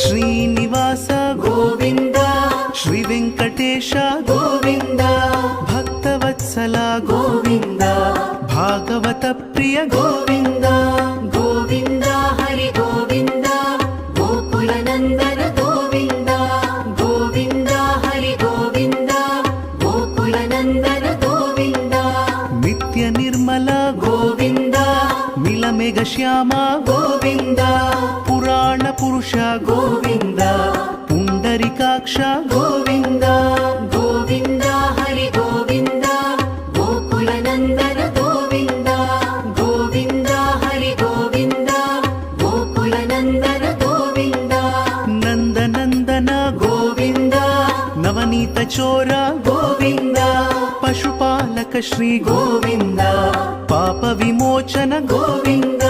ಶ್ರೀನಿವಾಸ ಗೋವಿಂದ ಶ್ರೀ ವೆಂಕಟೇಶ ಗೋವಿಂದ ಭಕ್ತವತ್ಸಲ ಗೋವಿಂದ ಭಾಗವತ ಪ್ರಿಯ ಗೋವಿಂದ ಗೋವಿಂದ ಹರಿ ಗೋವಿಂದ ಗೋಕುಲ ನಂದನ ಗೋವಿಂದ ಗೋವಿಂದ ಹರಿ ಗೋವಿಂದ ಗೋಕುಲ ನಂದನ ಗೋವಿಂದ ನಿತ್ಯ ನಿರ್ಮಲ ಗೋವಿಂದ ಮಿಲಮೆಘ ಶ್ಯಾಮ ಗೋವಿಂದ ಪುರಾಣ ಪುರುಷ ಗೋವಿಂದ ಪುಂಡರಿಕಾಕ್ಷ ಗೋವಿಂದ ಗೋವಿಂದ ಹರಿ ಗೋವಿಂದ ಗೋಕುಲ ನಂದನ ಗೋವಿಂದ ಗೋವಿಂದ ಹರಿ ಗೋವಿಂದ ಗೋಕುಲ ನಂದನ ಗೋವಿಂದ ನಂದನಂದನ ಗೋವಿಂದ ನವನೀತ ಚೋರ ಗೋವಿಂದ ಪಶುಪಾಲಕ ಶ್ರೀ ಗೋವಿಂದ ಪಾಪ ವಿಮೋಚನ ಗೋವಿಂದ